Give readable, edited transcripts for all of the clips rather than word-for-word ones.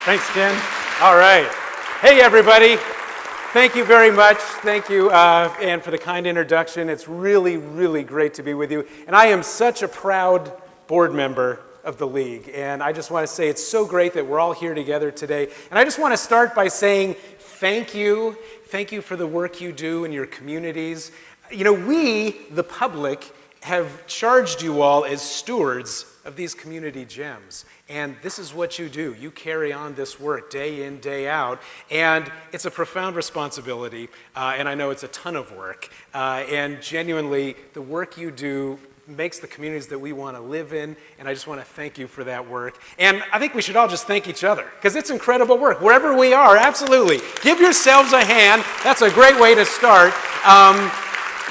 Thanks, Ken. All right. Hey, everybody. Thank you very much. Thank you, Ann, for the kind introduction. It's really, really great to be with you. And I am such a proud board member of the League. And I just want to say it's so great that we're all here together today. And I just want to start by saying thank you. Thank you for the work you do in your communities. You know, we, the public, have charged you all as stewards of these community gems. And this is what you do. You carry on this work day in, day out. And it's a profound responsibility. And I know it's a ton of work. And genuinely, the work you do makes the communities that we want to live in. And I just want to thank you for that work. And I think we should all just thank each other, because it's incredible work. Wherever we are, absolutely. Give yourselves a hand. That's a great way to start.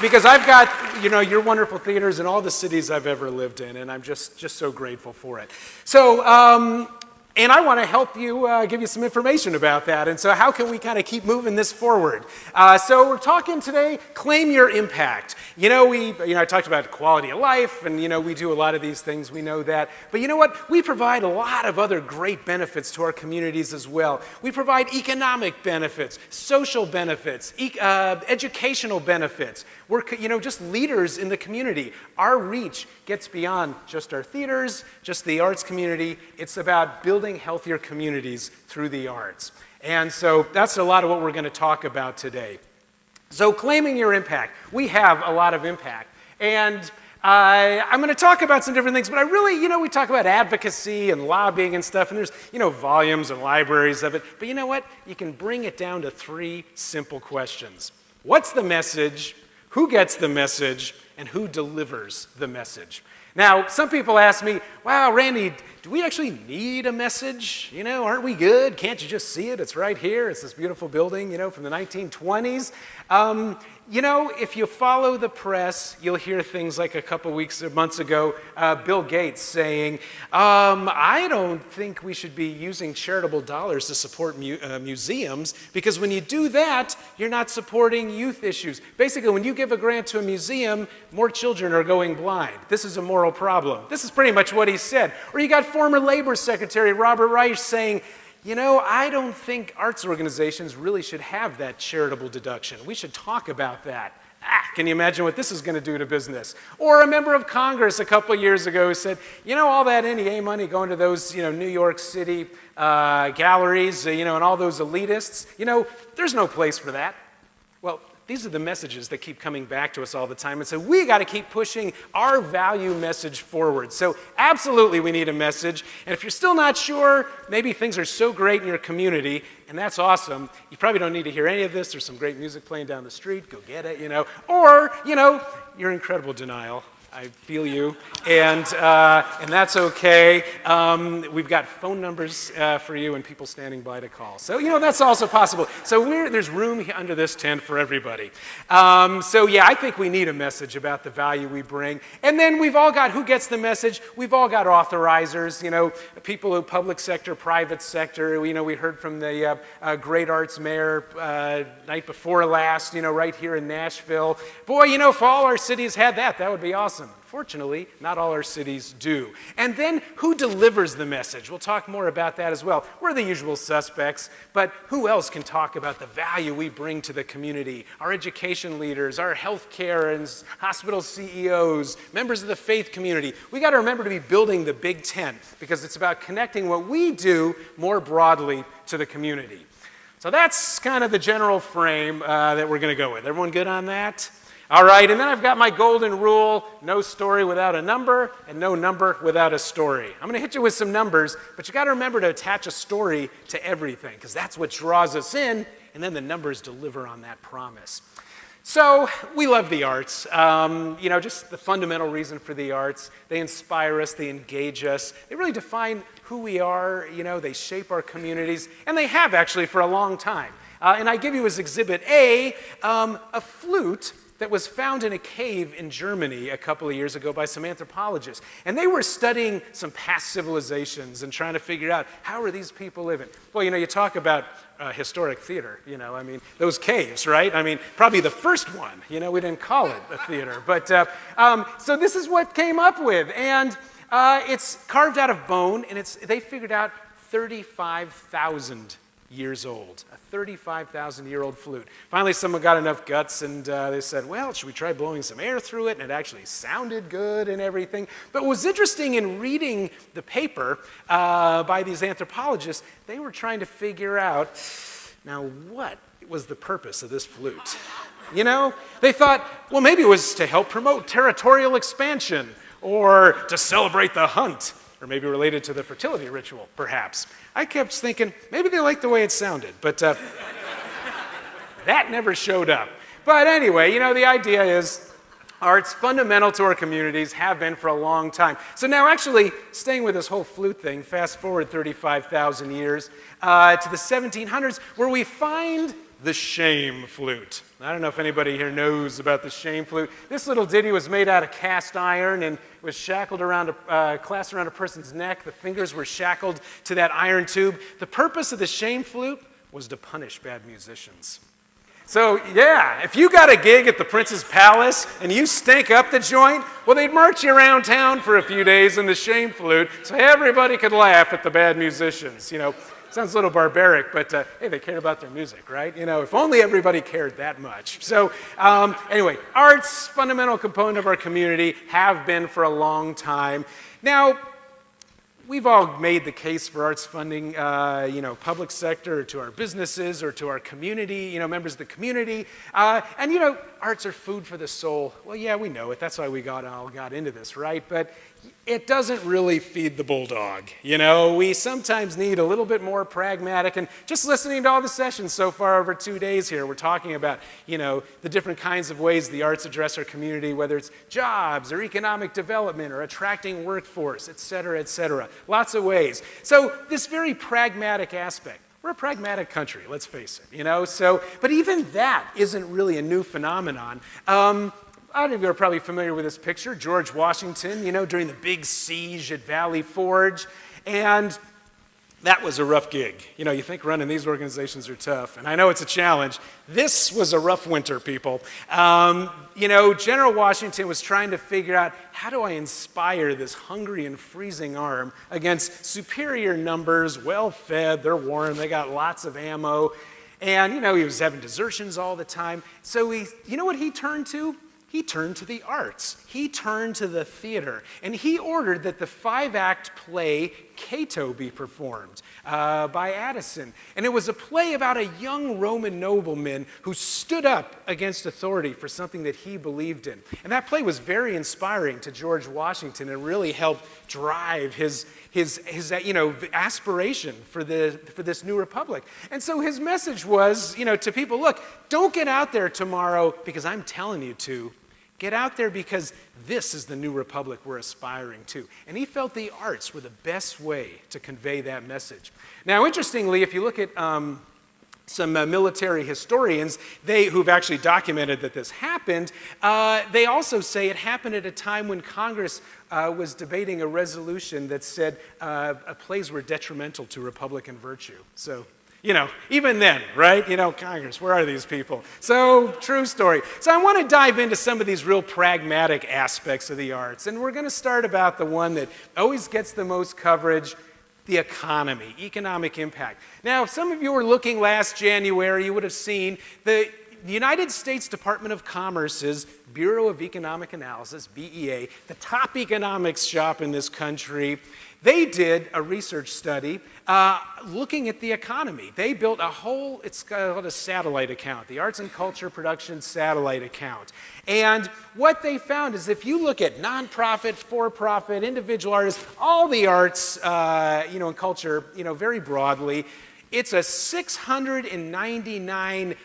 Because I've got, you know, your wonderful theaters in all the cities I've ever lived in, and I'm just so grateful for it. So, and I want to help you, give you some information about that. And so how can we kind of keep moving this forward? So we're talking today, claim your impact. You know, I talked about quality of life, and, you know, we do a lot of these things, we know that. But you know what? We provide a lot of other great benefits to our communities as well. We provide economic benefits, social benefits, educational benefits. We're, you know, just leaders in the community. Our reach gets beyond just our theaters, just the arts community. It's about building healthier communities through the arts. And so that's a lot of what we're going to talk about today. So claiming your impact. We have a lot of impact. And I'm going to talk about some different things, but I really, you know, we talk about advocacy and lobbying and stuff, and there's, you know, volumes and libraries of it. But you know what? You can bring it down to 3 simple questions. What's the message? Who gets the message? And who delivers the message? Now, some people ask me, wow, Randy, do we actually need a message? You know, aren't we good? Can't you just see it? It's right here. It's this beautiful building, you know, from the 1920s. You know, if you follow the press, you'll hear things like a couple weeks or months ago, Bill Gates saying, I don't think we should be using charitable dollars to support museums, because when you do that, you're not supporting youth issues. Basically, when you give a grant to a museum, more children are going blind. This is a moral problem. This is pretty much what he said. Or you got former Labor Secretary Robert Reich saying, you know, I don't think arts organizations really should have that charitable deduction. We should talk about that. Can you imagine what this is going to do to business? Or a member of Congress a couple years ago said, you know, all that NEA money going to those, you know, New York City galleries, you know, and all those elitists, you know, there's no place for that. Well, these are the messages that keep coming back to us all the time. And so we got to keep pushing our value message forward. So absolutely we need a message. And if you're still not sure, maybe things are so great in your community, and that's awesome, you probably don't need to hear any of this. There's some great music playing down the street. Go get it, you know. Or, you know, you're in incredible denial. I feel you, and that's okay. We've got phone numbers for you and people standing by to call. So, you know, that's also possible. So there's room under this tent for everybody. So yeah, I think we need a message about the value we bring. And then we've all got, who gets the message? We've all got authorizers, you know, people who public sector, private sector. You know, we heard from the great arts mayor night before last, you know, right here in Nashville. Boy, you know, if all our cities had that, that would be awesome. Fortunately, not all our cities do. And then who delivers the message? We'll talk more about that as well. We're the usual suspects, but who else can talk about the value we bring to the community? Our education leaders, our healthcare and hospital CEOs, members of the faith community. We got to remember to be building the big tent, because it's about connecting what we do more broadly to the community. So that's kind of the general frame that we're going to go with. Everyone good on that? All right, and then I've got my golden rule: no story without a number, and no number without a story. I'm going to hit you with some numbers, but you got to remember to attach a story to everything, because that's what draws us in, and then the numbers deliver on that promise. So we love the arts. You know, just the fundamental reason for the arts. They inspire us, they engage us, they really define who we are, you know, they shape our communities, and they have actually for a long time. And I give you as Exhibit A, a flute that was found in a cave in Germany a couple of years ago by some anthropologists. And they were studying some past civilizations and trying to figure out, how are these people living? Well, you know, you talk about historic theater, you know, I mean, those caves, right? I mean, probably the first one, you know, we didn't call it a theater. But so this is what came up with. And it's carved out of bone, and they figured out 35,000 years old, a 35,000-year-old flute. Finally, someone got enough guts and they said, well, should we try blowing some air through it? And it actually sounded good and everything. But what was interesting in reading the paper by these anthropologists, they were trying to figure out, now what was the purpose of this flute? You know, they thought, well, maybe it was to help promote territorial expansion or to celebrate the hunt, or maybe related to the fertility ritual, perhaps. I kept thinking, maybe they liked the way it sounded, but that never showed up. But anyway, you know, the idea is art's fundamental to our communities, have been for a long time. So now actually, staying with this whole flute thing, fast forward 35,000 years to the 1700s, where we find the shame flute. I don't know if anybody here knows about the shame flute. This little ditty was made out of cast iron and was shackled around clasped around a person's neck. The fingers were shackled to that iron tube. The purpose of the shame flute was to punish bad musicians. So yeah, if you got a gig at the Prince's Palace and you stink up the joint, well, they'd march you around town for a few days in the shame flute so everybody could laugh at the bad musicians, you know. Sounds a little barbaric, but hey, they cared about their music, right? You know, if only everybody cared that much. So anyway, art's fundamental component of our community, have been for a long time. Now, we've all made the case for arts funding, you know, public sector, or to our businesses, or to our community, you know, members of the community. And you know, arts are food for the soul. Well, yeah, we know it. That's why we all got into this, right? But it doesn't really feed the bulldog. You know, we sometimes need a little bit more pragmatic. And just listening to all the sessions so far over 2 days here, we're talking about, you know, the different kinds of ways the arts address our community, whether it's jobs or economic development or attracting workforce, et cetera, et cetera. Lots of ways. So this very pragmatic aspect. We're a pragmatic country, let's face it, you know. So, but even that isn't really a new phenomenon. A lot of you are probably familiar with this picture, George Washington, you know, during the big siege at Valley Forge. And that was a rough gig. You know, you think running these organizations are tough, and I know it's a challenge. This was a rough winter, people. You know, General Washington was trying to figure out, how do I inspire this hungry and freezing arm against superior numbers, well-fed, they're warm, they got lots of ammo. And, you know, he was having desertions all the time. So you know what he turned to? He turned to the arts. He turned to the theater. And he ordered that the 5-act play Cato be performed by Addison. And it was a play about a young Roman nobleman who stood up against authority for something that he believed in. And that play was very inspiring to George Washington and really helped drive his you know, aspiration for this new republic. And so his message was, you know, to people, look, don't get out there tomorrow because I'm telling you to. Get out there because this is the new republic we're aspiring to. And he felt the arts were the best way to convey that message. Now, interestingly, if you look at some military historians who've actually documented that this happened, they also say it happened at a time when Congress was debating a resolution that said plays were detrimental to Republican virtue. So, you know, even then, right? You know, Congress, where are these people? So, true story. So I want to dive into some of these real pragmatic aspects of the arts. And we're going to start about the one that always gets the most coverage, the economy, economic impact. Now, if some of you were looking last January, you would have seen the United States Department of Commerce's Bureau of Economic Analysis, BEA, the top economics shop in this country. They did a research study looking at the economy. They built a whole, it's called a satellite account, the Arts and Culture Production Satellite Account. And what they found is if you look at nonprofit, for-profit, individual artists, all the arts, you know, and culture, you know, very broadly, it's a $699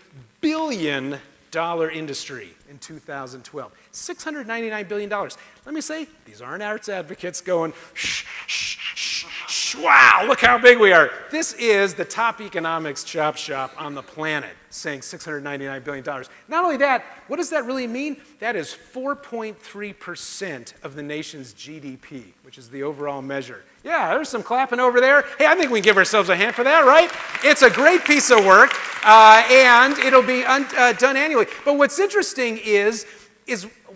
billion industry in 2012. $699 billion. Let me say, these aren't arts advocates going, shh, shh, shh, shh, wow, look how big we are. This is the top economics chop shop on the planet saying $699 billion. Not only that, what does that really mean? That is 4.3% of the nation's GDP, which is the overall measure. Yeah, there's some clapping over there. Hey, I think we can give ourselves a hand for that, right? It's a great piece of work, and it'll be done annually. But what's interesting is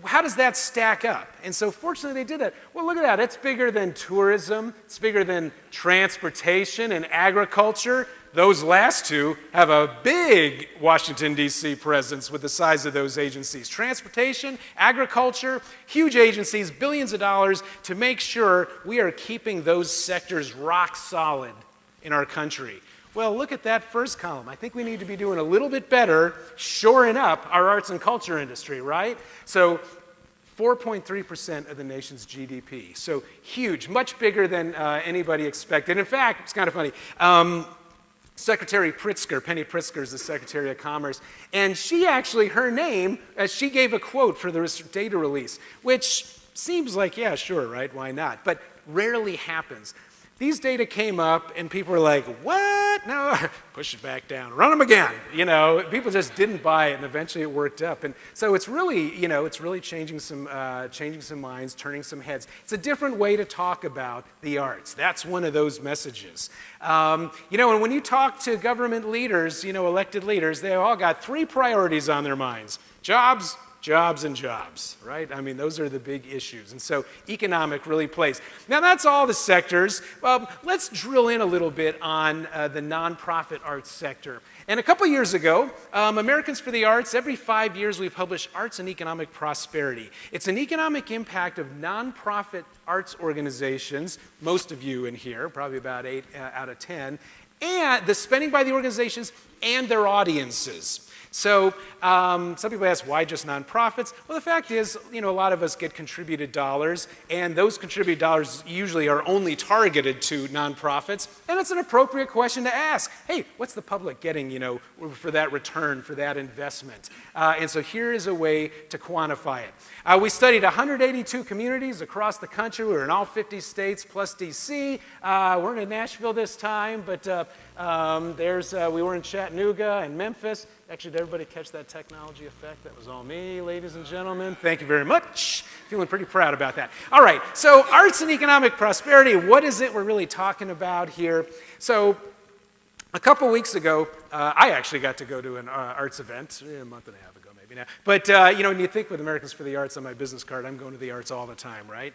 how does that stack up? And so fortunately they did that. Well, look at that. It's bigger than tourism. It's bigger than transportation and agriculture. Those last two have a big Washington, D.C. presence with the size of those agencies. Transportation, agriculture, huge agencies, billions of dollars to make sure we are keeping those sectors rock solid in our country. Well, look at that first column. I think we need to be doing a little bit better shoring up our arts and culture industry, right? So 4.3% of the nation's GDP. So huge, much bigger than anybody expected. In fact, it's kind of funny. Secretary Pritzker, Penny Pritzker is the Secretary of Commerce, and she actually, her name, she gave a quote for the data release, which seems like, yeah, sure, right, why not? But rarely happens. These data came up and people were like, what? No, push it back down, run them again. You know, people just didn't buy it and eventually it worked up. And so it's really, you know, it's really changing some minds, turning some heads. It's a different way to talk about the arts. That's one of those messages. You know, and when you talk to government leaders, you know, elected leaders, they all got three priorities on their minds: jobs, jobs, and jobs, right? I mean, those are the big issues. And so economic really plays. Now, that's all the sectors. Let's drill in a little bit on the nonprofit arts sector. And a couple years ago, Americans for the Arts, every 5 years we publish Arts and Economic Prosperity. It's an economic impact of nonprofit arts organizations, most of you in here, probably about 8 out of 10, and the spending by the organizations and their audiences. So some people ask, why just nonprofits? Well, the fact is, you know, a lot of us get contributed dollars, and those contributed dollars usually are only targeted to nonprofits, and it's an appropriate question to ask. Hey, what's the public getting, you know, for that return, for that investment? And so here is a way to quantify it. We studied 182 communities across the country. We were in all 50 states plus DC. We're in Nashville this time, but we were in Chattanooga and Memphis. Actually, did everybody catch that technology effect? That was all me, ladies and gentlemen. Thank you very much. Feeling pretty proud about that. All right, so arts and economic prosperity, what is it we're really talking about here? So a couple weeks ago, I actually got to go to an arts event, a month and a half ago maybe now. But, you know, when you think with Americans for the Arts on my business card, I'm going to the arts all the time, right?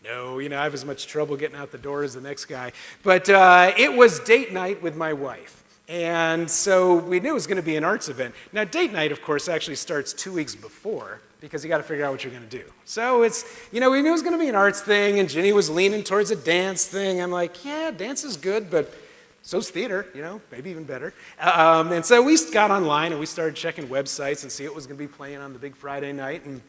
No, you know, I have as much trouble getting out the door as the next guy. But it was date night with my wife. And so we knew it was going to be an arts event. Now, date night, of course, actually starts 2 weeks before because you got to figure out what you're going to do. So it's, you know, we knew it was going to be an arts thing, and Ginny was leaning towards a dance thing. I'm like, yeah, dance is good, but so's theater, you know, maybe even better. And so we got online and we started checking websites and see what was going to be playing on the big Friday night and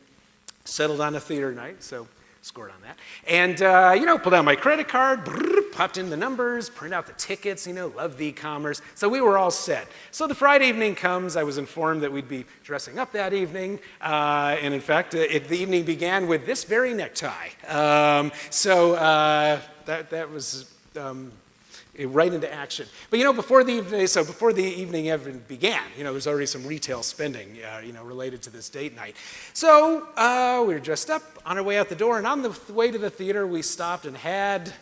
settled on a theater night. So scored on that. And, you know, pulled out my credit card, popped in the numbers, printed out the tickets, you know, love the e-commerce. So we were all set. So the Friday evening comes. I was informed that we'd be dressing up that evening. And in fact, the evening began with this very necktie. That was right into action. But you know, before the evening even began, you know, there's already some retail spending, you know, related to this date night. So we were dressed up on our way out the door, and on the way to the theater, we stopped and had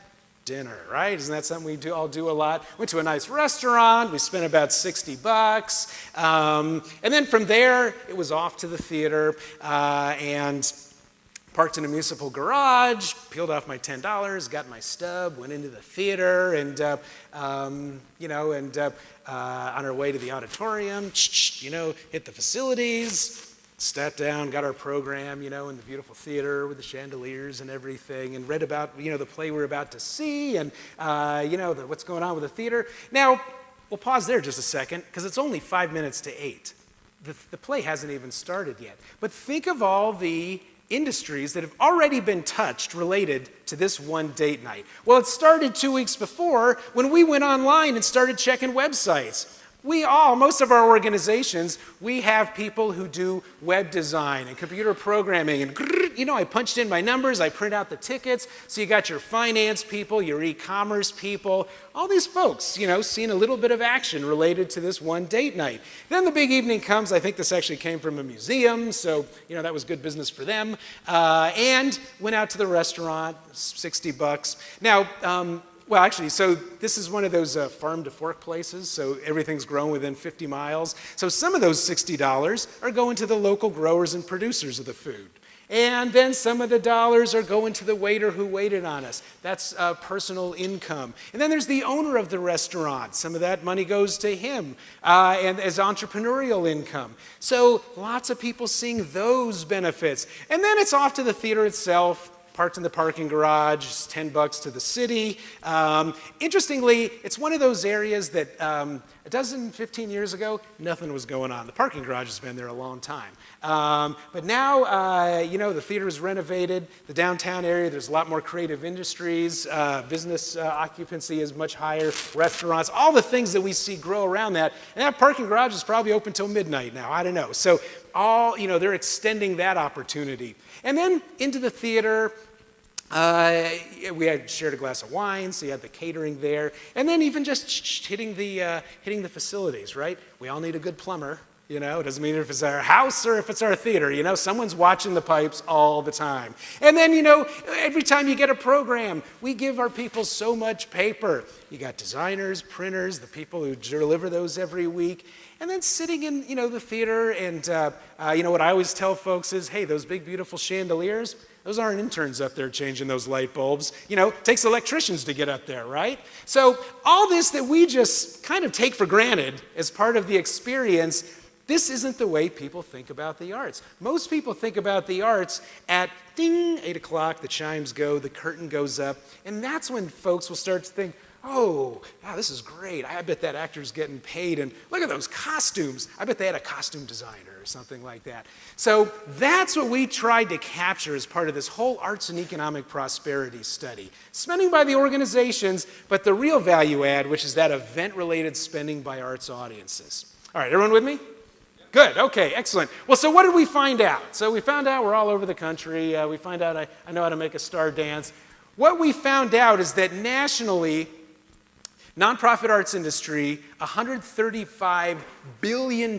dinner, right? Isn't that something we all do a lot? Went to a nice restaurant. We spent about $60, and then from there, it was off to the theater and parked in a municipal garage, peeled off my $10, got my stub, went into the theater, and you know, and on our way to the auditorium, you know, hit the facilities, sat down, got our program, you know, in the beautiful theater with the chandeliers and everything, and read about, you know, the play we're about to see, and you know, what's going on with the theater. Now, we'll pause there just a second, because it's only 5 minutes to 8. The play hasn't even started yet. But think of all the industries that have already been touched related to this one date night. Well, it started 2 weeks before when we went online and started checking websites. Most of our organizations, we have people who do web design and computer programming, and you know, I punched in my numbers, I print out the tickets, so you got your finance people, your e-commerce people, all these folks, you know, seeing a little bit of action related to this one date night. Then the big evening comes. I think this actually came from a museum, so, you know, that was good business for them, and went out to the restaurant, $60. Now, well, actually, so this is one of those farm-to-fork places, so everything's grown within 50 miles. So some of those $60 are going to the local growers and producers of the food. And then some of the dollars are going to the waiter who waited on us. That's personal income. And then there's the owner of the restaurant. Some of that money goes to him and as entrepreneurial income. So lots of people seeing those benefits. And then it's off to the theater itself. Parked in the parking garage, it's $10 to the city. Interestingly, it's one of those areas that a dozen, 15 years ago, nothing was going on. The parking garage has been there a long time. But now, the theater is renovated. The downtown area, there's a lot more creative industries. Business occupancy is much higher. Restaurants, all the things that we see grow around that. And that parking garage is probably open till midnight now. I don't know. So they're extending that opportunity. And then into the theater, we had shared a glass of wine, so you had the catering there, and then even just hitting the facilities, right? We all need a good plumber, It doesn't mean if it's our house or if it's our theater, someone's watching the pipes all the time. And then, every time you get a program, we give our people so much paper. You got designers, printers, the people who deliver those every week. And then sitting in, the theater and, what I always tell folks is, hey, those big, beautiful chandeliers, those aren't interns up there changing those light bulbs. It takes electricians to get up there, right? So all this that we just kind of take for granted as part of the experience, this isn't the way people think about the arts. Most people think about the arts at ding, 8 o'clock, the chimes go, the curtain goes up, and that's when folks will start to think, oh, wow, this is great. I bet that actor's getting paid. And look at those costumes. I bet they had a costume designer or something like that. So that's what we tried to capture as part of this whole arts and economic prosperity study. Spending by the organizations, but the real value add, which is that event-related spending by arts audiences. All right, everyone with me? Good, okay, excellent. Well, so what did we find out? So we found out we're all over the country. We find out I know how to make a star dance. What we found out is that nationally, nonprofit arts industry, $135 billion,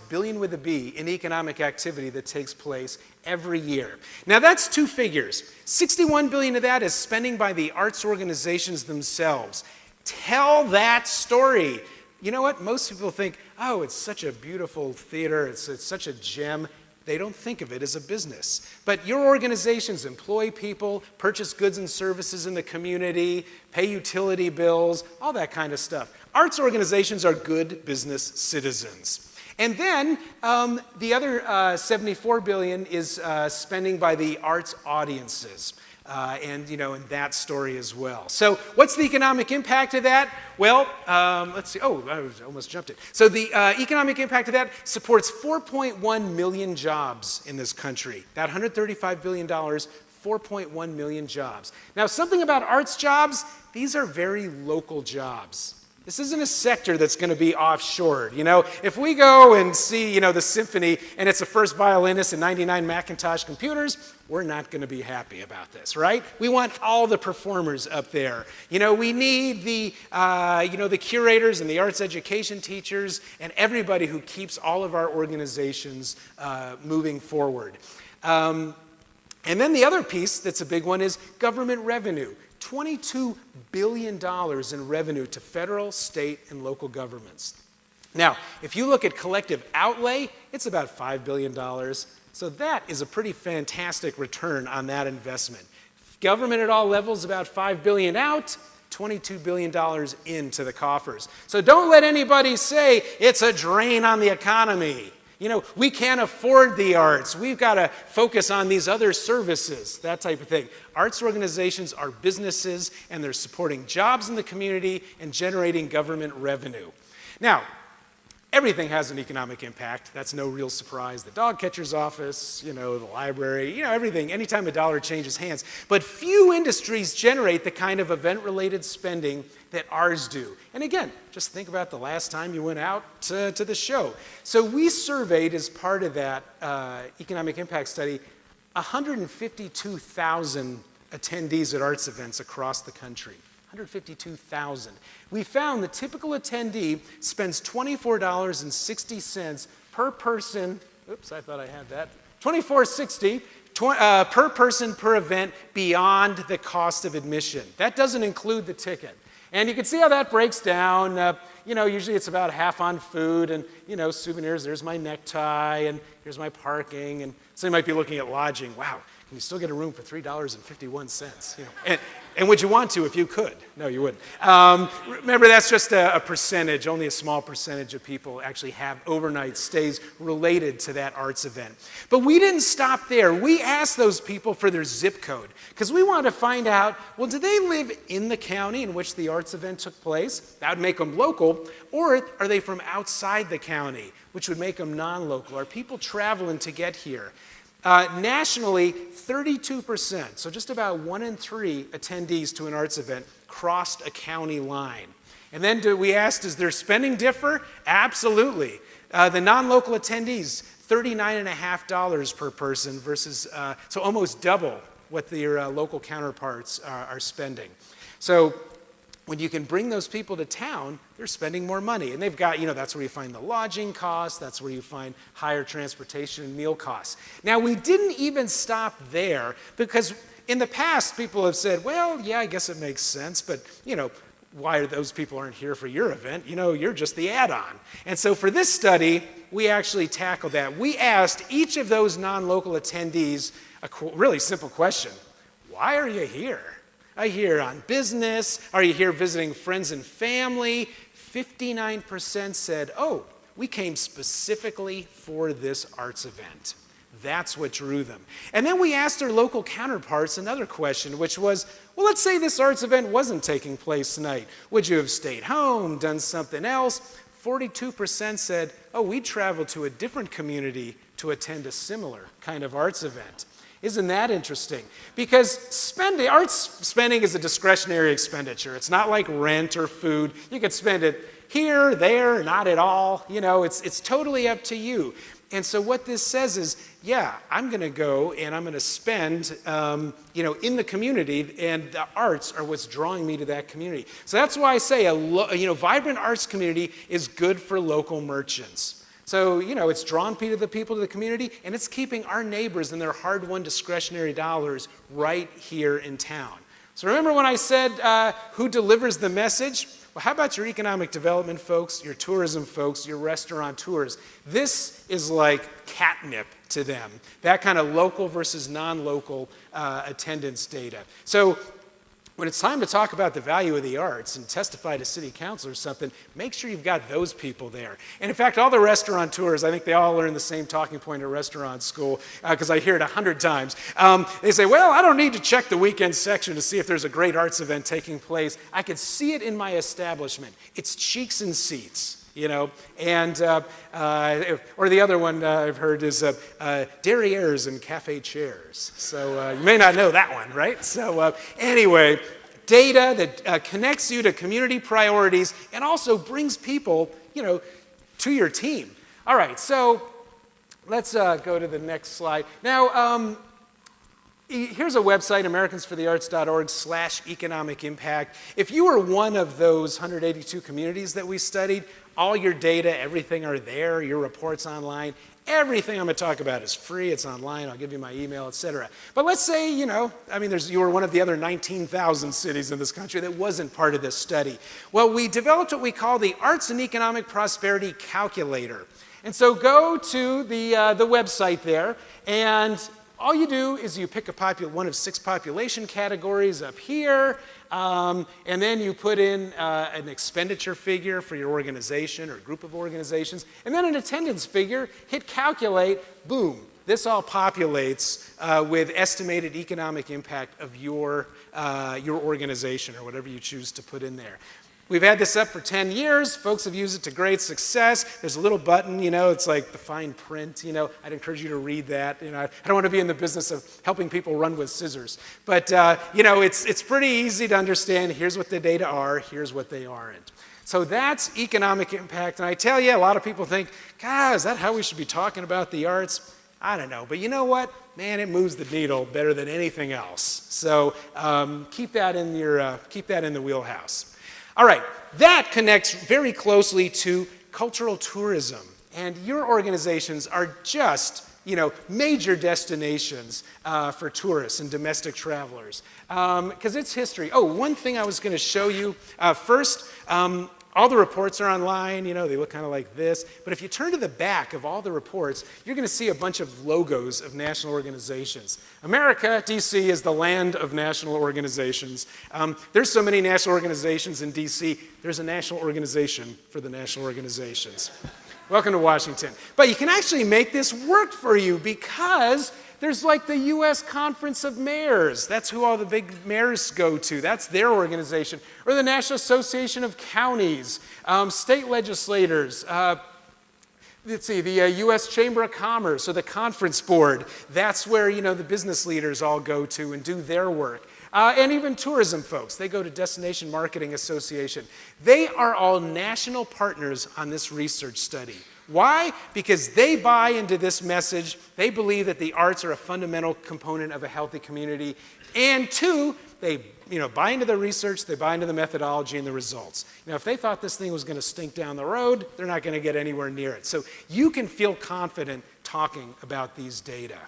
billion with a B, in economic activity that takes place every year. Now that's two figures. $61 billion of that is spending by the arts organizations themselves. Tell that story. You know what? Most people think, oh, it's such a beautiful theater, it's such a gem. They don't think of it as a business. But your organizations employ people, purchase goods and services in the community, pay utility bills, all that kind of stuff. Arts organizations are good business citizens. And then the other $74 billion is spending by the arts audiences. And that story as well. So what's the economic impact of that? Well, let's see. Oh, I almost jumped it. So the economic impact of that supports 4.1 million jobs in this country. That $135 billion, 4.1 million jobs. Now, something about arts jobs, these are very local jobs. This isn't a sector that's going to be offshored. If we go and see, the symphony and it's a first violinist and 99 Macintosh computers, we're not going to be happy about this, right? We want all the performers up there. We need the curators and the arts education teachers and everybody who keeps all of our organizations moving forward. And then the other piece that's a big one is government revenue. $22 billion in revenue to federal, state, and local governments. Now, if you look at collective outlay, it's about $5 billion. So that is a pretty fantastic return on that investment. Government at all levels, about $5 billion out, $22 billion into the coffers. So don't let anybody say it's a drain on the economy. We can't afford the arts. We've got to focus on these other services, that type of thing. Arts organizations are businesses, and they're supporting jobs in the community and generating government revenue. Now, everything has an economic impact. That's no real surprise. The dog catcher's office, the library, everything, anytime a dollar changes hands. But few industries generate the kind of event-related spending that ours do. And again, just think about the last time you went out to the show. So we surveyed, as part of that economic impact study, 152,000 attendees at arts events across the country. 152,000. We found the typical attendee spends $24.60 per person. Oops, I thought I had that. $24.60 per person per event beyond the cost of admission. That doesn't include the ticket. And you can see how that breaks down. Usually it's about half on food and, souvenirs. There's my necktie and here's my parking. And so you might be looking at lodging. Wow, can you still get a room for $3.51? And would you want to if you could? No, you wouldn't. Remember, that's just a percentage. Only a small percentage of people actually have overnight stays related to that arts event. But we didn't stop there. We asked those people for their zip code because we wanted to find out, well, do they live in the county in which the arts event took place? That would make them local. Or are they from outside the county, which would make them non-local? Are people traveling to get here? Nationally, 32%, so just about 1 in 3 attendees to an arts event crossed a county line. And then we asked, does their spending differ? Absolutely. The non-local attendees, $39.50 per person versus, so almost double what their local counterparts are spending. So when you can bring those people to town, they're spending more money. And they've got, that's where you find the lodging costs, that's where you find higher transportation and meal costs. Now, we didn't even stop there because in the past, people have said, well, yeah, I guess it makes sense, but, why are those people aren't here for your event? You're just the add-on. And so for this study, we actually tackled that. We asked each of those non-local attendees a really simple question. Why are you here? Are you here on business? Are you here visiting friends and family? 59% said, oh, we came specifically for this arts event. That's what drew them. And then we asked their local counterparts another question, which was, well, let's say this arts event wasn't taking place tonight. Would you have stayed home, done something else? 42% said, oh, we traveled to a different community to attend a similar kind of arts event. Isn't that interesting? Because arts spending is a discretionary expenditure. It's not like rent or food. You could spend it here, there, not at all. It's totally up to you. And so what this says is, yeah, I'm going to go and I'm going to spend, in the community, and the arts are what's drawing me to that community. So that's why I say a vibrant arts community is good for local merchants. So, it's drawn people to the community, and it's keeping our neighbors and their hard-won discretionary dollars right here in town. So remember when I said who delivers the message? Well, how about your economic development folks, your tourism folks, your restaurateurs? This is like catnip to them, that kind of local versus non-local attendance data. So when it's time to talk about the value of the arts and testify to city council or something, make sure you've got those people there. And in fact, all the restaurateurs, I think they all learn the same talking point at restaurant school, because I hear it 100 times. They say, well, I don't need to check the weekend section to see if there's a great arts event taking place. I can see it in my establishment. It's cheeks and seats. And or the other one I've heard is derrieres and cafe chairs. So you may not know that one, right? So anyway, data that connects you to community priorities and also brings people, to your team. All right, so let's go to the next slide. Now, here's a website, americansforthearts.org/economic impact. If you were one of those 182 communities that we studied, all your data, everything are there, your reports online. Everything I'm going to talk about is free, it's online, I'll give you my email, etc. But let's say, you were one of the other 19,000 cities in this country that wasn't part of this study. Well, we developed what we call the Arts and Economic Prosperity Calculator. And so go to the website there, and all you do is you pick one of 6 population categories up here, and then you put in an expenditure figure for your organization or group of organizations, and then an attendance figure, hit calculate, boom. This all populates with estimated economic impact of your organization or whatever you choose to put in there. We've had this up for 10 years. Folks have used it to great success. There's a little button, it's like the fine print. I'd encourage you to read that. I don't want to be in the business of helping people run with scissors. But, it's pretty easy to understand. Here's what the data are. Here's what they aren't. So that's economic impact. And I tell you, a lot of people think, God, is that how we should be talking about the arts? I don't know. But you know what? Man, it moves the needle better than anything else. So keep that in the wheelhouse. All right, that connects very closely to cultural tourism. And your organizations are just major destinations for tourists and domestic travelers, because it's history. Oh, one thing I was going to show you first. All the reports are online, they look kind of like this. But if you turn to the back of all the reports, you're going to see a bunch of logos of national organizations. America, DC, is the land of national organizations. There's so many national organizations in DC, there's a national organization for the national organizations. Welcome to Washington. But you can actually make this work for you because there's like the U.S. Conference of Mayors. That's who all the big mayors go to. That's their organization. Or the National Association of Counties, state legislators. Let's see, the U.S. Chamber of Commerce or the Conference Board. That's where, the business leaders all go to and do their work. And even tourism folks. They go to Destination Marketing Association. They are all national partners on this research study. Why? Because they buy into this message. They believe that the arts are a fundamental component of a healthy community. And two, they buy into the research, they buy into the methodology and the results. Now, if they thought this thing was going to stink down the road, they're not going to get anywhere near it. So you can feel confident talking about these data.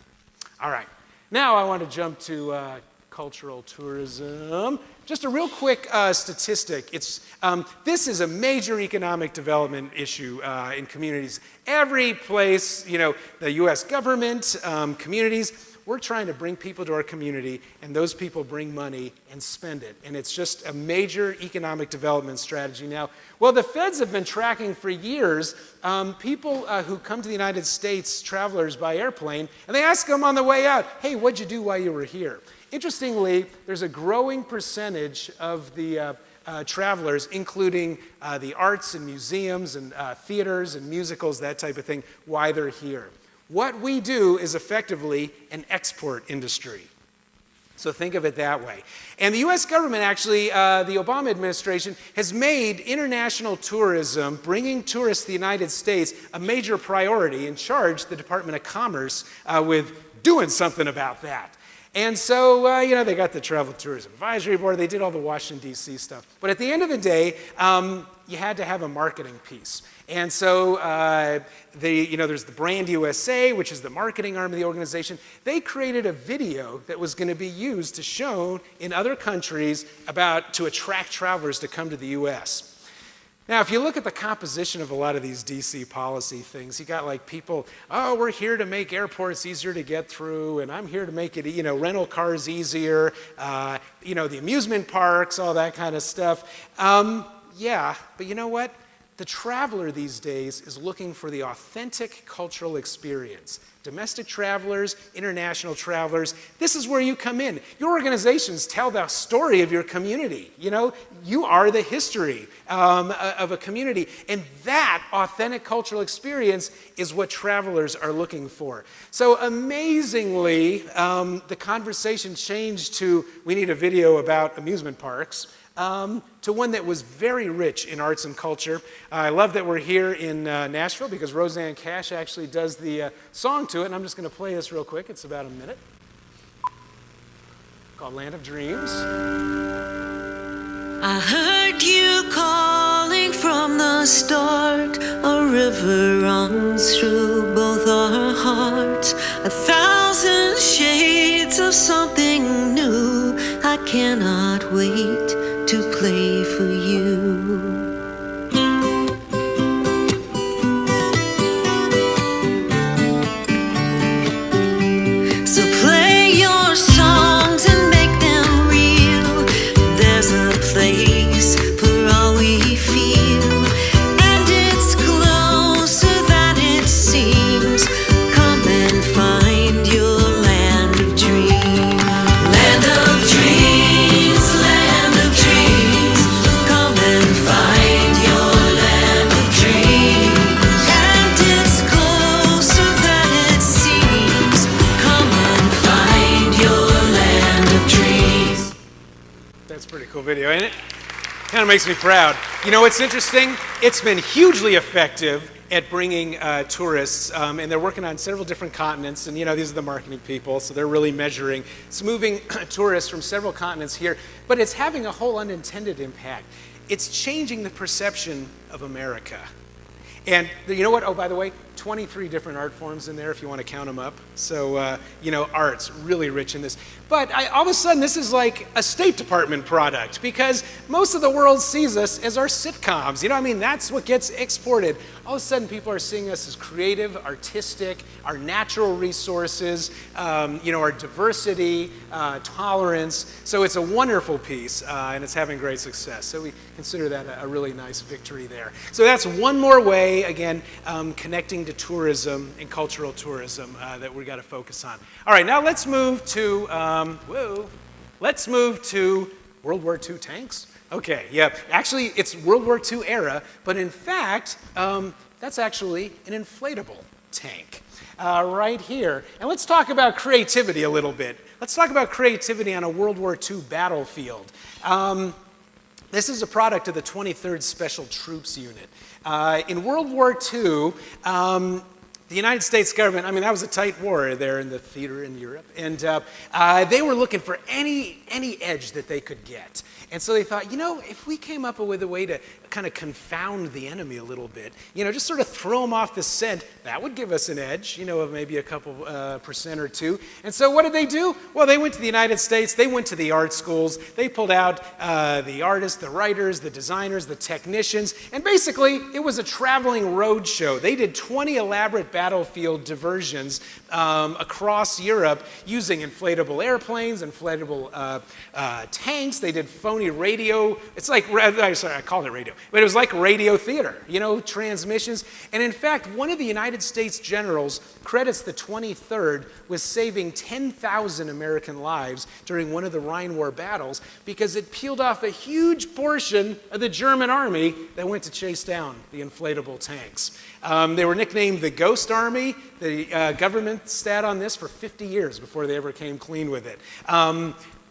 All right. Now I want to jump to cultural tourism. Just a real quick statistic. This is a major economic development issue in communities. Every place, the U.S. government, communities, we're trying to bring people to our community, and those people bring money and spend it. And it's just a major economic development strategy now. Well, the feds have been tracking for years people who come to the United States, travelers by airplane, and they ask them on the way out, hey, what'd you do while you were here? Interestingly, there's a growing percentage of the travelers, including the arts and museums and theaters and musicals, that type of thing, why they're here. What we do is effectively an export industry. So think of it that way. And the U.S. government actually, the Obama administration, has made international tourism, bringing tourists to the United States, a major priority and charged the Department of Commerce with doing something about that. And so, they got the Travel Tourism Advisory Board. They did all the Washington, D.C. stuff. But at the end of the day, you had to have a marketing piece. And so, there's the Brand USA, which is the marketing arm of the organization. They created a video that was going to be used to show in other countries to attract travelers to come to the U.S. Now, if you look at the composition of a lot of these DC policy things, you got like people, oh, we're here to make airports easier to get through, and I'm here to make it, rental cars easier, the amusement parks, all that kind of stuff. Yeah, but you know what? The traveler these days is looking for the authentic cultural experience. Domestic travelers, international travelers, this is where you come in. Your organizations tell the story of your community. You are the history of a community. And that authentic cultural experience is what travelers are looking for. So amazingly, the conversation changed to, we need a video about amusement parks. To one that was very rich in arts and culture. I love that we're here in Nashville because Roseanne Cash actually does the song to it, and I'm just going to play this real quick. It's about a minute. Called Land of Dreams. I heard you calling from the start. A river runs through both our hearts. 1,000 shades of something new. I cannot wait to play for you. So play your songs and make them real. There's a place for all we feel, and it's closer than it seems. Come and find your land of dreams. Land of dreams, land of dreams. Come and find your land of dreams. And it's closer than it seems. Come and find your land of dreams. That's a pretty cool video, ain't it? Kind of makes me proud. You know what's interesting? It's been hugely effective at bringing tourists, and they're working on several different continents, and these are the marketing people, so they're really measuring. It's moving tourists from several continents here, but it's having a whole unintended impact. It's changing the perception of America. And you know what? Oh, by the way, 23 different art forms in there if you want to count them up. So, art's really rich in this. But all of a sudden, this is like a State Department product because most of the world sees us as our sitcoms. That's what gets exported. All of a sudden, people are seeing us as creative, artistic, our natural resources, our diversity, tolerance. So it's a wonderful piece, and it's having great success. So we consider that a really nice victory there. So that's one more way, again, connecting to tourism and cultural tourism that we've got to focus on. All right, now let's move to, World War II tanks. Okay, yeah, actually it's World War II era, but in fact, that's actually an inflatable tank right here. And let's talk about creativity a little bit. Let's talk about creativity on a World War II battlefield. This is a product of the 23rd Special Troops Unit. In World War II, the United States government, that was a tight war there in the theater in Europe, and they were looking for any edge that they could get. And so they thought, if we came up with a way to kind of confound the enemy a little bit, just sort of throw them off the scent, that would give us an edge, of maybe a couple percent or two. And so what did they do? Well, they went to the United States, they went to the art schools, they pulled out the artists, the writers, the designers, the technicians, and basically it was a traveling road show. They did 20 elaborate battlefield diversions across Europe using inflatable airplanes, inflatable tanks. They did phony radio. It's like, sorry, I called it radio, but it was like radio theater, transmissions. And in fact, one of the United States generals credits the 23rd with saving 10,000 American lives during one of the Rhine War battles because it peeled off a huge portion of the German army that went to chase down the inflatable tanks. They were nicknamed the Ghost Army. The government sat on this for 50 years before they ever came clean with it.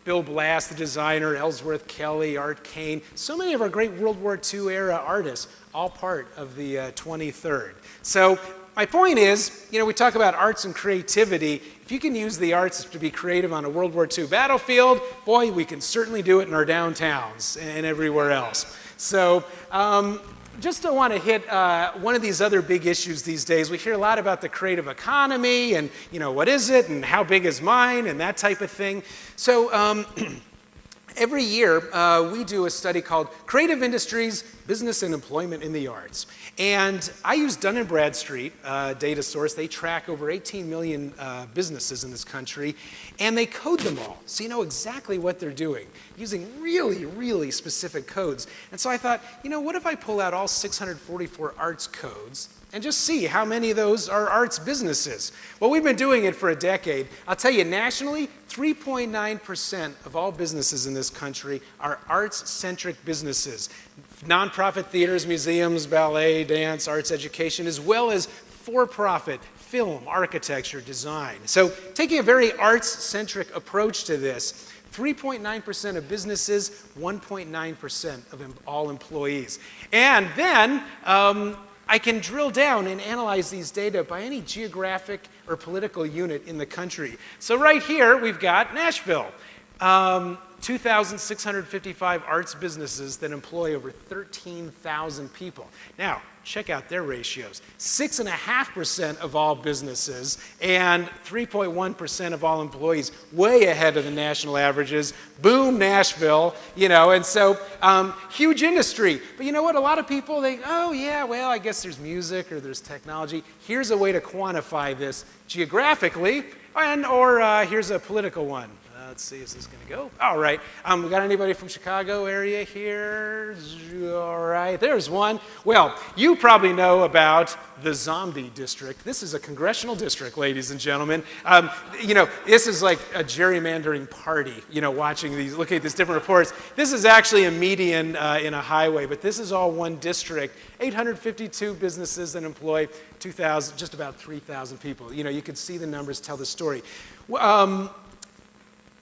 Bill Blass, the designer, Ellsworth Kelly, Art Kane, so many of our great World War II era artists, all part of the 23rd. So my point is, we talk about arts and creativity. If you can use the arts to be creative on a World War II battlefield, boy, we can certainly do it in our downtowns and everywhere else. So just want to hit one of these other big issues these days. We hear a lot about the creative economy and, what is it and how big is mine and that type of thing. So every year we do a study called Creative Industries, Business and Employment in the Arts. And I use Dun & Bradstreet data source. They track over 18 million businesses in this country, and they code them all. So you know exactly what they're doing, using really, really specific codes. And so I thought, what if I pull out all 644 arts codes and just see how many of those are arts businesses? Well, we've been doing it for a decade. I'll tell you, nationally, 3.9% of all businesses in this country are arts-centric businesses. Nonprofit theaters, museums, ballet, dance, arts education, as well as for-profit film, architecture, design. So taking a very arts-centric approach to this, 3.9% of businesses, 1.9% of all employees. And then I can drill down and analyze these data by any geographic or political unit in the country. So right here, we've got Nashville. 2,655 arts businesses that employ over 13,000 people. Now, check out their ratios. 6.5% of all businesses and 3.1% of all employees, way ahead of the national averages. Boom, Nashville, and so huge industry. But you know what? A lot of people think, oh yeah, well, I guess there's music or there's technology. Here's a way to quantify this geographically, or here's a political one. Let's see, is this going to go? All right. We got anybody from Chicago area here? All right, there's one. Well, you probably know about the Zombie District. This is a congressional district, ladies and gentlemen. This is like a gerrymandering party, watching these, looking at these different reports. This is actually a median in a highway, but this is all one district. 852 businesses that employ 2,000, just about 3,000 people. You can see the numbers tell the story.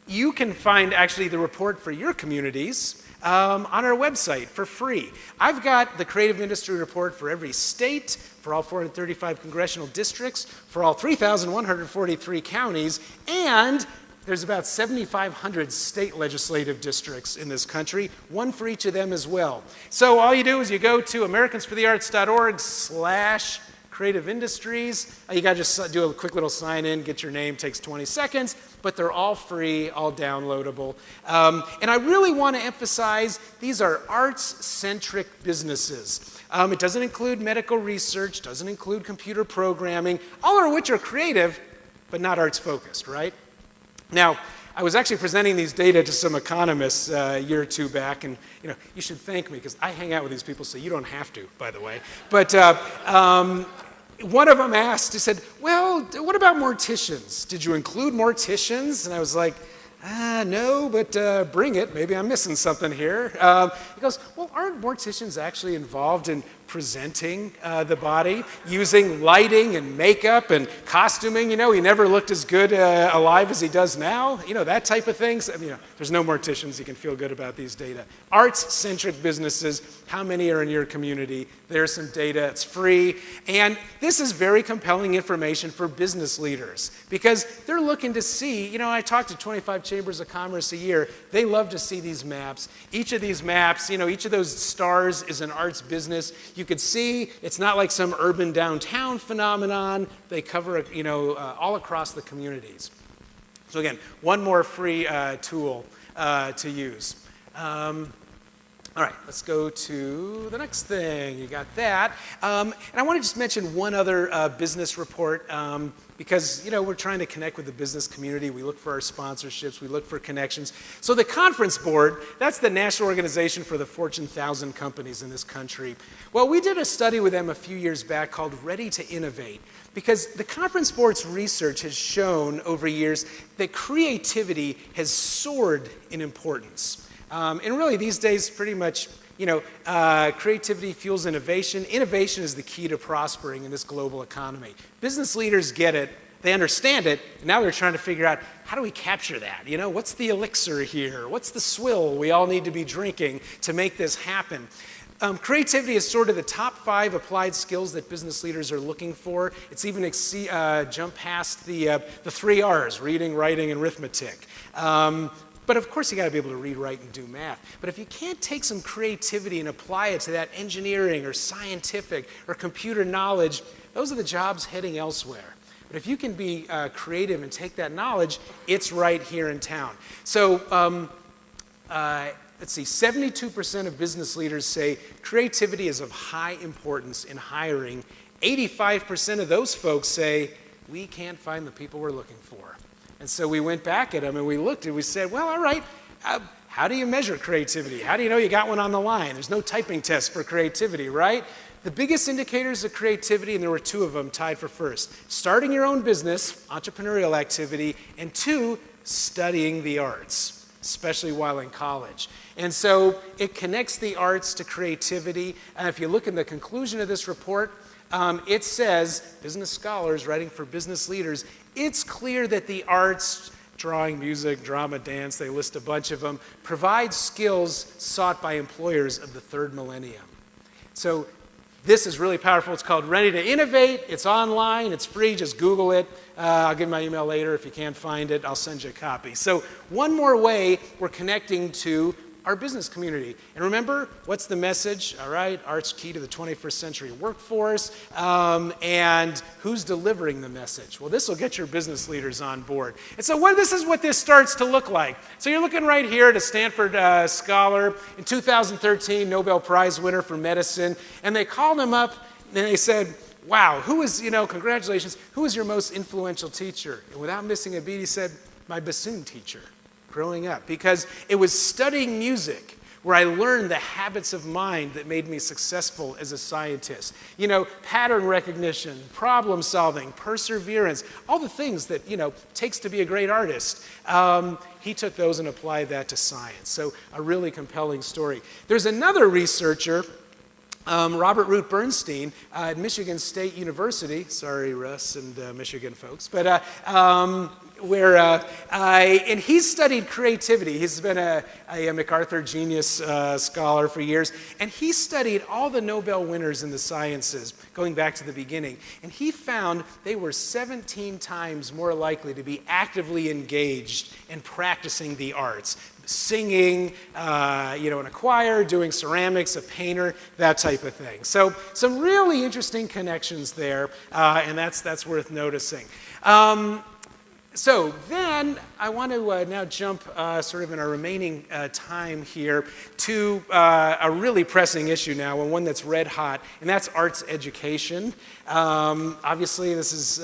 You can find actually the report for your communities on our website for free. I've got the creative industry report for every state, for all 435 congressional districts, for all 3,143 counties, and There's about 7,500 state legislative districts in this country, one for each of them as well. So all you do is you go to americansforthearts.org/creative industries. You got to just do a quick little sign in, get your name, takes 20 seconds, but they're all free, all downloadable. And I really want to emphasize these are arts-centric businesses. It doesn't include medical research, doesn't include computer programming, all of which are creative, but not arts-focused, right? Now, I was actually presenting these data to some economists a year or two back, and you should thank me because I hang out with these people, so you don't have to, by the way. But one of them asked, he said, well, what about morticians? Did you include morticians? And I was like, no, but bring it. Maybe I'm missing something here. He goes, well, aren't morticians actually involved in presenting the body, using lighting and makeup and costuming? He never looked as good alive as he does now. That type of things. There's no morticians. You can feel good about these data. Arts-centric businesses, how many are in your community? There's some data. It's free. And this is very compelling information for business leaders because they're looking to see, I talk to 25 chambers of commerce a year. They love to see these maps. Each of these maps, each of those stars is an arts business. You could see it's not like some urban downtown phenomenon. They cover, all across the communities. So again, one more free tool to use. All right, let's go to the next thing. You got that. And I want to just mention one other business report because, we're trying to connect with the business community. We look for our sponsorships. We look for connections. So the Conference Board, that's the national organization for the Fortune 1000 companies in this country. Well, we did a study with them a few years back called Ready to Innovate because the Conference Board's research has shown over years that creativity has soared in importance. And really, these days, pretty much, creativity fuels innovation. Innovation is the key to prospering in this global economy. Business leaders get it. They understand it. And now they're trying to figure out, how do we capture that? What's the elixir here? What's the swill we all need to be drinking to make this happen? Creativity is sort of the top 5 applied skills that business leaders are looking for. It's even jumped past the 3 R's, reading, writing, and arithmetic. But of course, you got to be able to read, write, and do math. But if you can't take some creativity and apply it to that engineering or scientific or computer knowledge, those are the jobs heading elsewhere. But if you can be creative and take that knowledge, it's right here in town. So let's see, 72% of business leaders say creativity is of high importance in hiring. 85% of those folks say, we can't find the people we're looking for. And so we went back at them and we looked and we said, well, all right, how do you measure creativity? How do you know you got one on the line? There's no typing test for creativity, right? The biggest indicators of creativity, and there were 2 of them tied for first, starting your own business, entrepreneurial activity, and 2, studying the arts, especially while in college. And so it connects the arts to creativity. And if you look in the conclusion of this report, it says, business scholars writing for business leaders, it's clear that the arts, drawing, music, drama, dance, they list a bunch of them, provide skills sought by employers of the 3rd millennium. So this is really powerful. It's called Ready to Innovate. It's online. It's free. Just Google it. I'll give my email later. If you can't find it, I'll send you a copy. So one more way we're connecting to our business community. And remember, what's the message? All right, art's key to the 21st century workforce. And who's delivering the message? Well, this will get your business leaders on board. And so this is what this starts to look like. So you're looking right here at a Stanford scholar, in 2013, Nobel Prize winner for medicine. And they called him up and they said, wow, congratulations, who was your most influential teacher? And without missing a beat, he said, my bassoon teacher. Growing up, because it was studying music where I learned the habits of mind that made me successful as a scientist. Pattern recognition, problem solving, perseverance, all the things that, takes to be a great artist. He took those and applied that to science. So a really compelling story. There's another researcher, Robert Root Bernstein at Michigan State University. Sorry, Russ and Michigan folks. But and he's studied creativity. He's been a MacArthur Genius Scholar for years, and he studied all the Nobel winners in the sciences, going back to the beginning. And he found they were 17 times more likely to be actively engaged in practicing the arts. Singing, in a choir, doing ceramics, a painter, that type of thing. So some really interesting connections there, and that's worth noticing. So then I want to now jump sort of in our remaining time here to a really pressing issue now, and one that's red hot, and that's arts education. Obviously, this is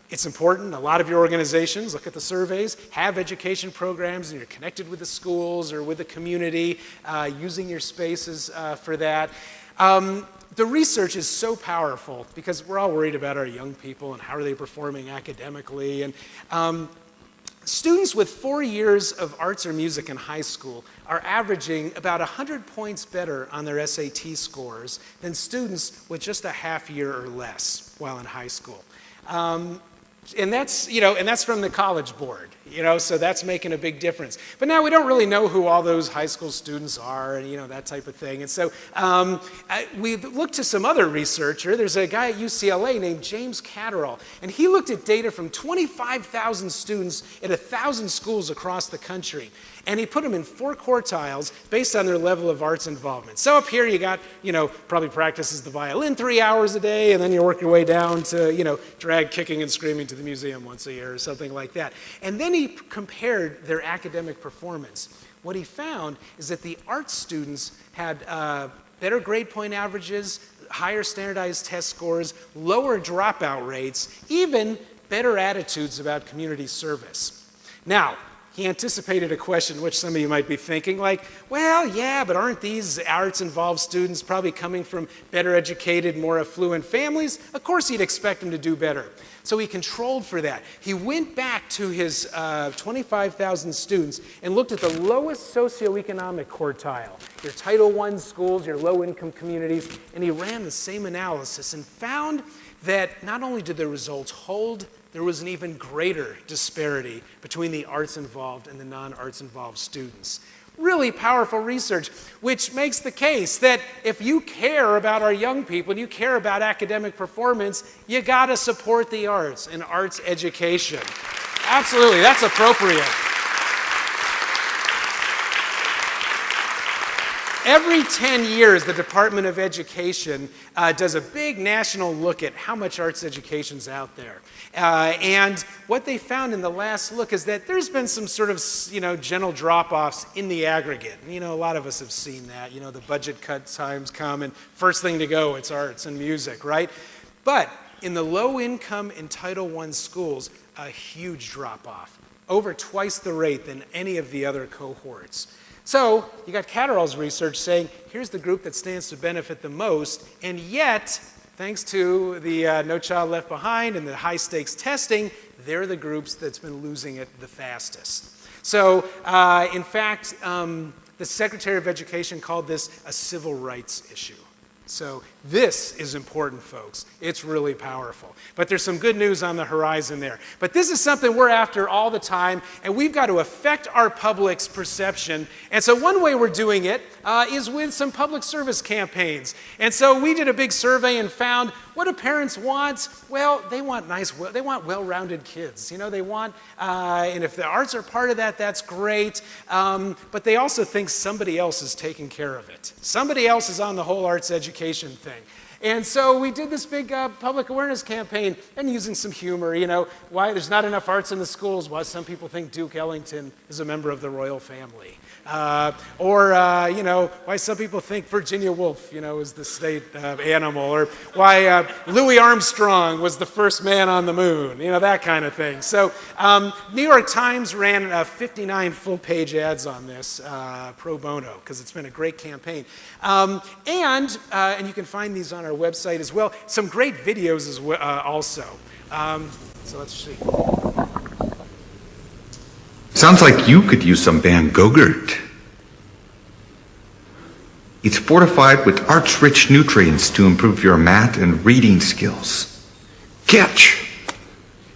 it's important. A lot of your organizations, look at the surveys, have education programs, and you're connected with the schools or with the community, using your spaces for that. The research is so powerful because we're all worried about our young people and how are they performing academically. And students with 4 years of arts or music in high school are averaging about 100 points better on their SAT scores than students with just a half year or less while in high school. And that's from the College Board, so that's making a big difference. But now we don't really know who all those high school students are and, that type of thing. And so we looked to some other researcher. There's a guy at UCLA named James Catterall, and he looked at data from 25,000 students at 1,000 schools across the country. And he put them in 4 quartiles based on their level of arts involvement. So up here you got, probably practices the violin 3 hours a day, and then you work your way down to, drag kicking and screaming to the museum once a year or something like that. And then he compared their academic performance. What he found is that the arts students had better grade point averages, higher standardized test scores, lower dropout rates, even better attitudes about community service. Now, he anticipated a question which some of you might be thinking, like, well, yeah, but aren't these arts-involved students probably coming from better educated, more affluent families? Of course he'd expect them to do better. So he controlled for that. He went back to his 25,000 students and looked at the lowest socioeconomic quartile, your Title I schools, your low-income communities, and he ran the same analysis and found that not only did the results hold, there was an even greater disparity between the arts involved and the non-arts involved students. Really powerful research, which makes the case that if you care about our young people and you care about academic performance, you gotta support the arts and arts education. Absolutely, that's appropriate. Every 10 years, the Department of Education does a big national look at how much arts education's out there. And what they found in the last look is that there's been some sort of, general drop-offs in the aggregate. A lot of us have seen that. The budget cut times come, and first thing to go, it's arts and music, right? But in the low-income and Title I schools, a huge drop-off, over twice the rate than any of the other cohorts. So you got Catterall's research saying, here's the group that stands to benefit the most, and yet, thanks to the No Child Left Behind and the high-stakes testing, they're the groups that's been losing it the fastest. So, in fact, the Secretary of Education called this a civil rights issue. So this is important, folks. It's really powerful. But there's some good news on the horizon there. But this is something we're after all the time, and we've got to affect our public's perception. And so one way we're doing it is with some public service campaigns. And so we did a big survey and found, what do parents want? Well, they want they want well-rounded kids. They want, and if the arts are part of that, that's great. But they also think somebody else is taking care of it. Somebody else is on the whole arts education thing. And so we did this big public awareness campaign and using some humor, why there's not enough arts in the schools, why some people think Duke Ellington is a member of the royal family. Or why some people think Virginia Woolf, is the state animal, or why Louis Armstrong was the first man on the moon, that kind of thing. So New York Times ran 59 full-page ads on this pro bono, because it's been a great campaign. And you can find these on our website as well. Some great videos as well, also. So let's see. Sounds like you could use some Van Gogurt. It's fortified with arts-rich nutrients to improve your math and reading skills. Catch!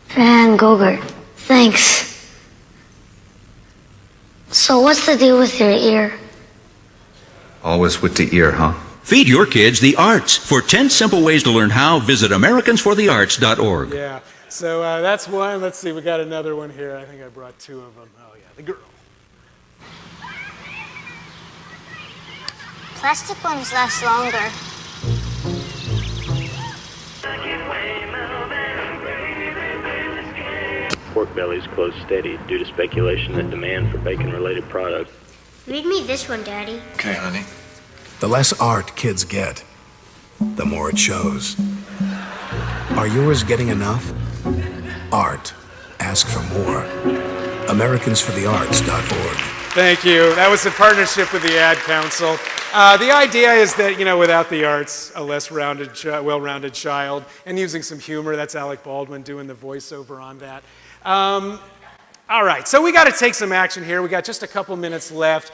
Van Gogurt. Thanks. So what's the deal with your ear? Always with the ear, huh? Feed your kids the arts. For 10 simple ways to learn how, visit AmericansForTheArts.org. Yeah, so that's one. Let's see, we got another one here. I think I brought two of them. Oh, yeah, the girl. Plastic ones last longer. Pork bellies close steady due to speculation that demand for bacon-related products. Read me this one, Daddy. Okay, honey. The less art kids get, the more it shows. Are yours getting enough? Art. Ask for more. AmericansForTheArts.org. Thank you. That was in partnership with the Ad Council. The idea is that, without the arts, a less well-rounded child, and using some humor. That's Alec Baldwin doing the voiceover on that. All right, so we got to take some action here. We got just a couple minutes left.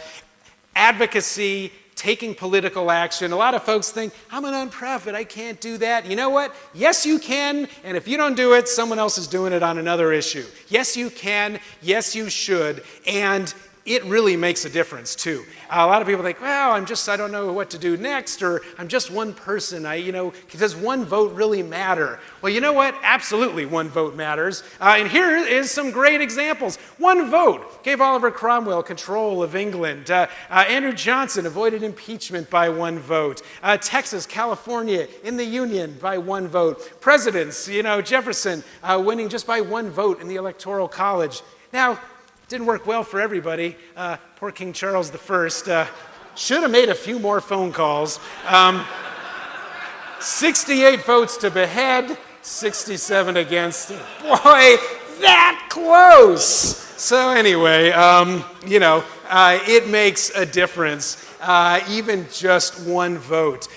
Advocacy, taking political action. A lot of folks think, I'm a nonprofit, I can't do that. You know what? Yes, you can, and if you don't do it, someone else is doing it on another issue. Yes, you can. Yes, you should. And it really makes a difference, too. A lot of people think, well, I don't know what to do next, or I'm just one person. Does one vote really matter? Well, you know what? Absolutely, one vote matters. And here is some great examples. One vote gave Oliver Cromwell control of England. Andrew Johnson avoided impeachment by one vote. Texas, California in the Union by one vote. Presidents, Jefferson winning just by one vote in the Electoral College. Now, didn't work well for everybody. Poor King Charles I should have made a few more phone calls. 68 votes to behead, 67 against it. Boy, that close! So anyway, it makes a difference, even just one vote.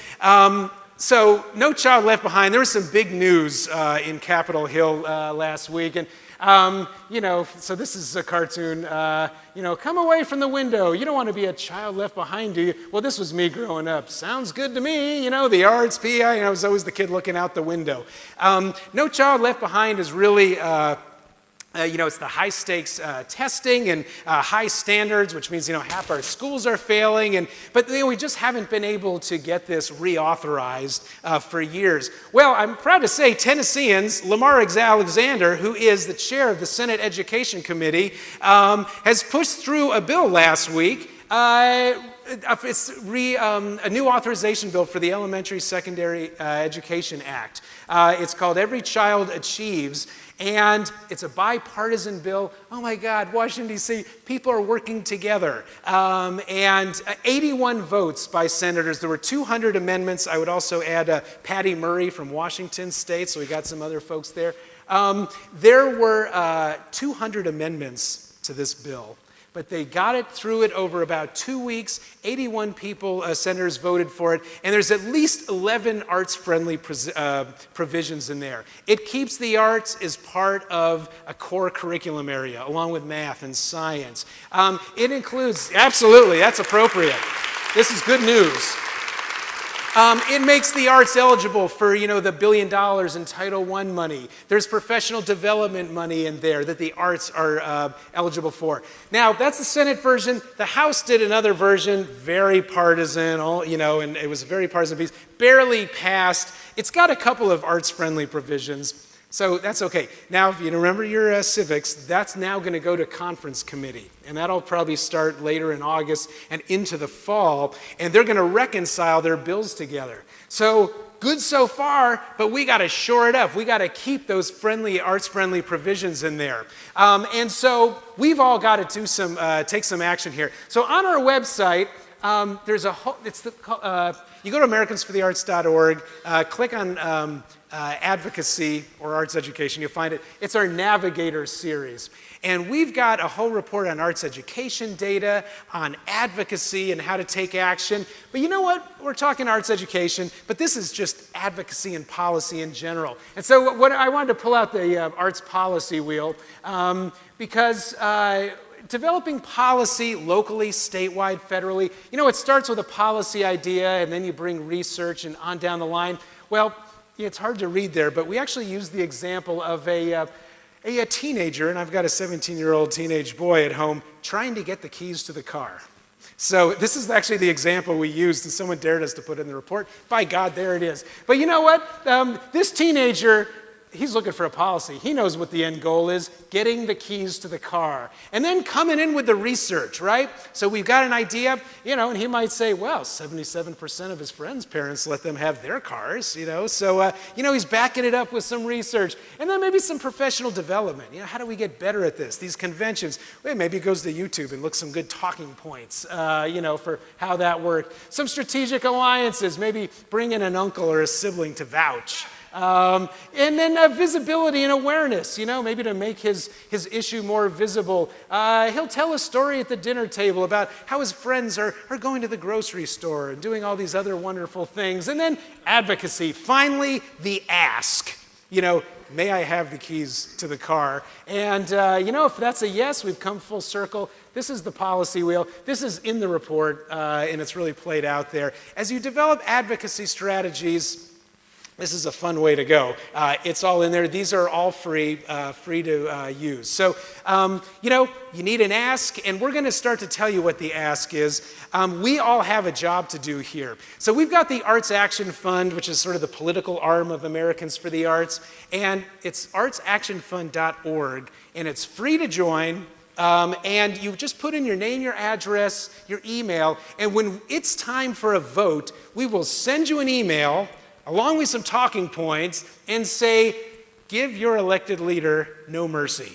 So No Child Left Behind. There was some big news in Capitol Hill last week, and so this is a cartoon, come away from the window. You don't want to be a child left behind, do you? Well, this was me growing up. Sounds good to me, the arts, PI, I was always the kid looking out the window. No Child Left Behind is really, it's the high stakes testing and high standards, which means, half our schools are failing. But we just haven't been able to get this reauthorized for years. Well, I'm proud to say Tennesseans, Lamar Alexander, who is the chair of the Senate Education Committee, has pushed through a bill last week. It's a new authorization bill for the Elementary Secondary Education Act. It's called Every Child Achieves. And it's a bipartisan bill. Oh my God, Washington, D.C., people are working together. And 81 votes by senators. There were 200 amendments. I would also add Patty Murray from Washington State, so we got some other folks there. There were 200 amendments to this bill. But they got it through it over about 2 weeks. 81 senators voted for it, and there's at least 11 arts-friendly provisions in there. It keeps the arts as part of a core curriculum area, along with math and science. It includes, absolutely, that's appropriate. This is good news. It makes the arts eligible for, the $1 billion in Title I money. There's professional development money in there that the arts are eligible for. Now, that's the Senate version. The House did another version, very partisan, and it was a very partisan piece. Barely passed. It's got a couple of arts-friendly provisions. So that's okay. Now, if you remember your civics, that's now going to go to conference committee. And that'll probably start later in August and into the fall. And they're going to reconcile their bills together. So good so far, but we got to shore it up. We got to keep those arts-friendly provisions in there. And so we've all got to do take some action here. So on our website, there's a whole, you go to AmericansForTheArts.org, click on advocacy or arts education, you'll find it. It's our Navigator series. And we've got a whole report on arts education data, on advocacy and how to take action. But you know what? We're talking arts education, but this is just advocacy and policy in general. And so what I wanted to pull out the arts policy wheel because developing policy locally, statewide, federally, it starts with a policy idea and then you bring research and on down the line. Well, it's hard to read there, but we actually use the example of a a teenager, and I've got a 17-year-old teenage boy at home, trying to get the keys to the car. So this is actually the example we used, and someone dared us to put in the report. By God, there it is. But you know what? This teenager, he's looking for a policy. He knows what the end goal is, getting the keys to the car. And then coming in with the research, right? So we've got an idea, and he might say, well, 77% of his friends' parents let them have their cars, So, he's backing it up with some research. And then maybe some professional development. How do we get better at this? These conventions. Well, maybe he goes to YouTube and looks some good talking points, for how that worked. Some strategic alliances. Maybe bring in an uncle or a sibling to vouch. And then visibility and awareness, maybe to make his issue more visible. He'll tell a story at the dinner table about how his friends are going to the grocery store and doing all these other wonderful things. And then advocacy. Finally, the ask. May I have the keys to the car? And, if that's a yes, we've come full circle. This is the policy wheel. This is in the report, and it's really played out there. As you develop advocacy strategies, this is a fun way to go. It's all in there. These are all free to use. So, you need an ask, and we're going to start to tell you what the ask is. We all have a job to do here. So we've got the Arts Action Fund, which is sort of the political arm of Americans for the Arts, and it's artsactionfund.org, and it's free to join. And you just put in your name, your address, your email, and when it's time for a vote, we will send you an email along with some talking points, and say, give your elected leader no mercy.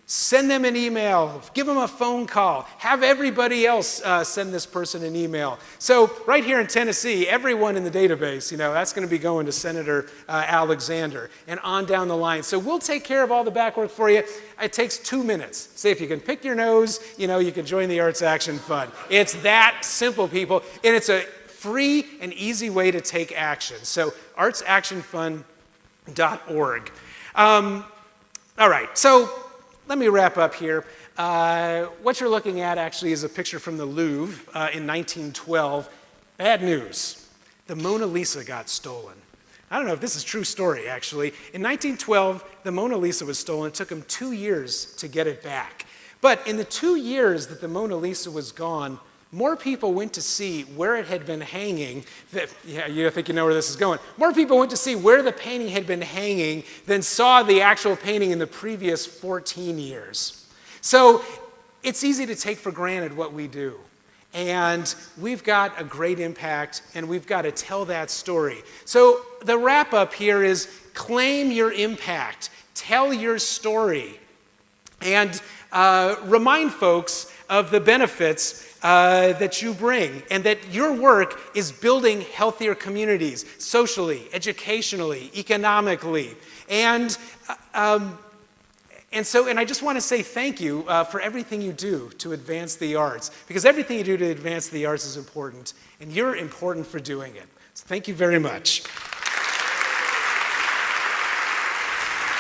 Send them an email, give them a phone call, have everybody else send this person an email. So right here in Tennessee, everyone in the database, that's going to be going to Senator Alexander, and on down the line. So we'll take care of all the back work for you. It takes 2 minutes. Say if you can pick your nose, you can join the Arts Action Fund. It's that simple, people, and it's a free and easy way to take action. So artsactionfund.org. All right, so let me wrap up here. What you're looking at actually is a picture from the Louvre in 1912. Bad news. The Mona Lisa got stolen. I don't know if this is a true story, actually. In 1912, the Mona Lisa was stolen. It took them 2 years to get it back. But in the 2 years that the Mona Lisa was gone, more people went to see where it had been hanging. You think you know where this is going. More people went to see where the painting had been hanging than saw the actual painting in the previous 14 years. So it's easy to take for granted what we do. And we've got a great impact, and we've got to tell that story. So the wrap up here is claim your impact, tell your story, and remind folks of the benefits that you bring, and that your work is building healthier communities, socially, educationally, economically. And I just want to say thank you for everything you do to advance the arts, because everything you do to advance the arts is important, and you're important for doing it. So thank you very much.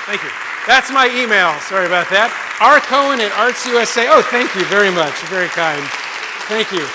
Thank you. That's my email. Sorry about that. rcohen@artsusa. Oh, thank you very much. You're very kind. Thank you.